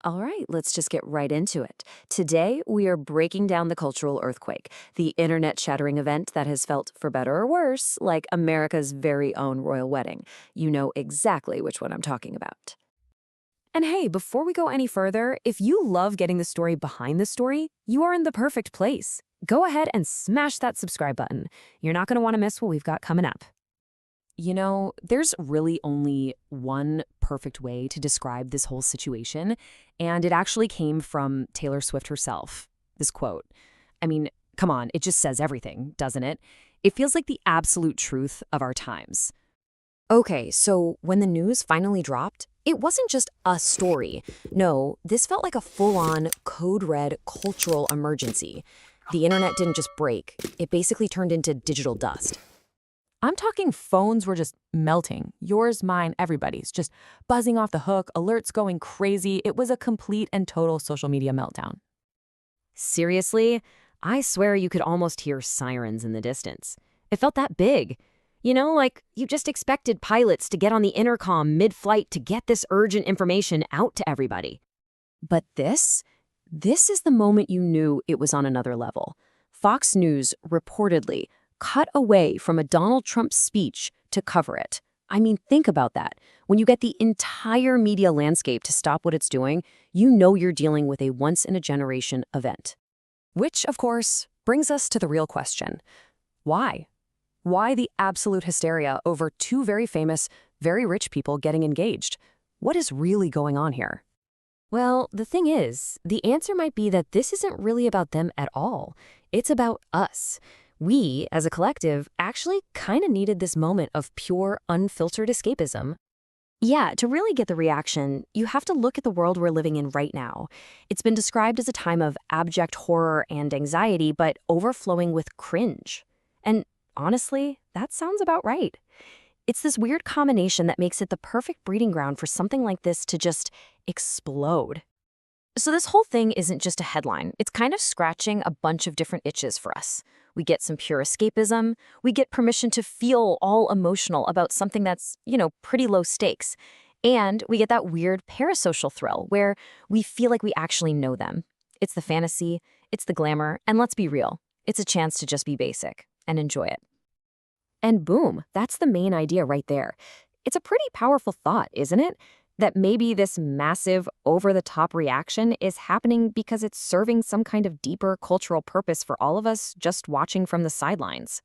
All right, let's just get right into it. Today, we are breaking down the cultural earthquake, the internet shattering event that has felt, for better or worse, like America's very own royal wedding. You know exactly which one I'm talking about. And hey, before we go any further, if you love getting the story behind the story, you are in the perfect place. Go ahead and smash that subscribe button. You're not going to want to miss what we've got coming up. There's really only one perfect way to describe this whole situation, and it actually came from Taylor Swift herself. This quote. I mean, come on, it just says everything, doesn't it? It feels like the absolute truth of our times. Okay, so when the news finally dropped, it wasn't just a story. No, this felt like a full-on, code-red cultural emergency. The internet didn't just break, it basically turned into digital dust. I'm talking phones were just melting. Yours, mine, everybody's. Just buzzing off the hook, alerts going crazy. It was a complete and total social media meltdown. Seriously? I swear you could almost hear sirens in the distance. It felt that big. Like you just expected pilots to get on the intercom mid-flight to get this urgent information out to everybody. But this is the moment you knew it was on another level. Fox News reportedly cut away from a Donald Trump speech to cover it. I mean, think about that. When you get the entire media landscape to stop what it's doing, you know you're dealing with a once-in-a-generation event. Which, of course, brings us to the real question. Why? Why the absolute hysteria over two very famous, very rich people getting engaged? What is really going on here? Well, the thing is, the answer might be that this isn't really about them at all. It's about us. We, as a collective, actually kind of needed this moment of pure, unfiltered escapism. Yeah, to really get the reaction, you have to look at the world we're living in right now. It's been described as a time of abject horror and anxiety, but overflowing with cringe. And honestly, that sounds about right. It's this weird combination that makes it the perfect breeding ground for something like this to just explode. So this whole thing isn't just a headline. It's kind of scratching a bunch of different itches for us. We get some pure escapism. We get permission to feel all emotional about something that's, pretty low stakes. And we get that weird parasocial thrill where we feel like we actually know them. It's the fantasy, it's the glamour, and let's be real, it's a chance to just be basic and enjoy it. And boom, that's the main idea right there. It's a pretty powerful thought, isn't it? That maybe this massive, over-the-top reaction is happening because it's serving some kind of deeper cultural purpose for all of us just watching from the sidelines.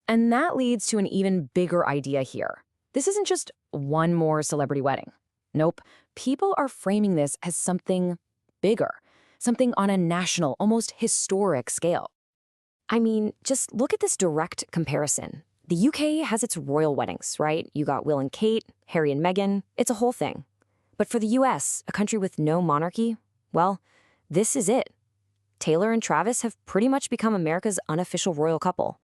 And that leads to an even bigger idea here. This isn't just one more celebrity wedding. Nope, people are framing this as something bigger, something on a national, almost historic scale. I mean, just look at this direct comparison. The UK has its royal weddings, right? You got Will and Kate, Harry and Meghan. It's a whole thing. But for the US, a country with no monarchy, well, this is it. Taylor and Travis have pretty much become America's unofficial royal couple.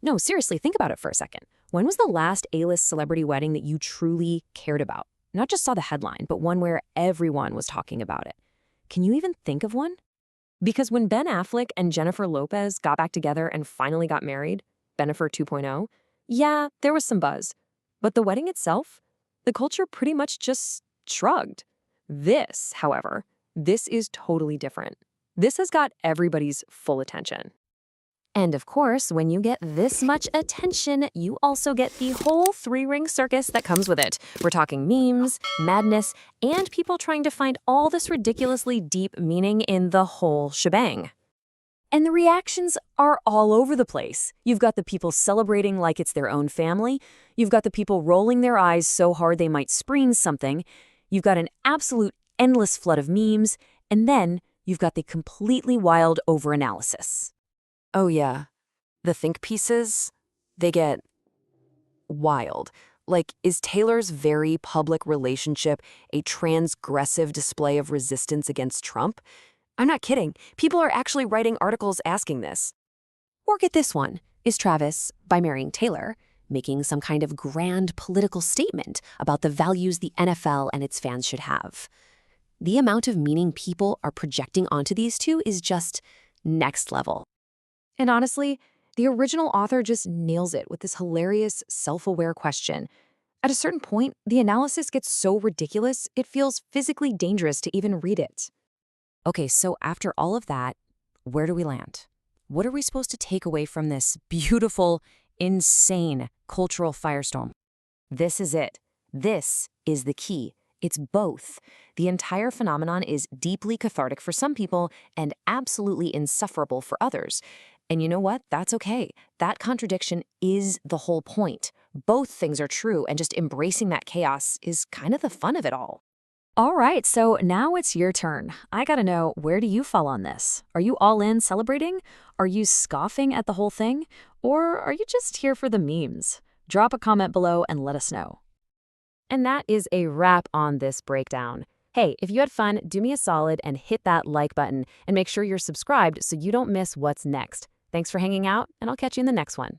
No, seriously, think about it for a second. When was the last A-list celebrity wedding that you truly cared about? Not just saw the headline, but one where everyone was talking about it. Can you even think of one? Because when Ben Affleck and Jennifer Lopez got back together and finally got married, Bennifer 2.0, yeah, there was some buzz. But the wedding itself, the culture pretty much just shrugged. This, however, this is totally different. This has got everybody's full attention. And of course, when you get this much attention, you also get the whole three-ring circus that comes with it. We're talking memes, madness, and people trying to find all this ridiculously deep meaning in the whole shebang. And the reactions are all over the place. You've got the people celebrating like it's their own family. You've got the people rolling their eyes so hard they might scream something. You've got an absolute endless flood of memes. And then you've got the completely wild overanalysis. Oh yeah, the think pieces, they get wild. Like, is Taylor's very public relationship a transgressive display of resistance against Trump? I'm not kidding. People are actually writing articles asking this. Or get this one. Is Travis, by marrying Taylor, making some kind of grand political statement about the values the NFL and its fans should have? The amount of meaning people are projecting onto these two is just next level. And honestly, the original author just nails it with this hilarious, self-aware question. At a certain point, the analysis gets so ridiculous, it feels physically dangerous to even read it. Okay, so after all of that, where do we land? What are we supposed to take away from this beautiful, insane cultural firestorm? This is it. This is the key. It's both. The entire phenomenon is deeply cathartic for some people and absolutely insufferable for others. And you know what? That's okay. That contradiction is the whole point. Both things are true, and just embracing that chaos is kind of the fun of it all. All right, so now it's your turn. I gotta know, where do you fall on this? Are you all in celebrating? Are you scoffing at the whole thing? Or are you just here for the memes? Drop a comment below and let us know. And that is a wrap on this breakdown. Hey, if you had fun, do me a solid and hit that like button and make sure you're subscribed so you don't miss what's next. Thanks for hanging out, and I'll catch you in the next one.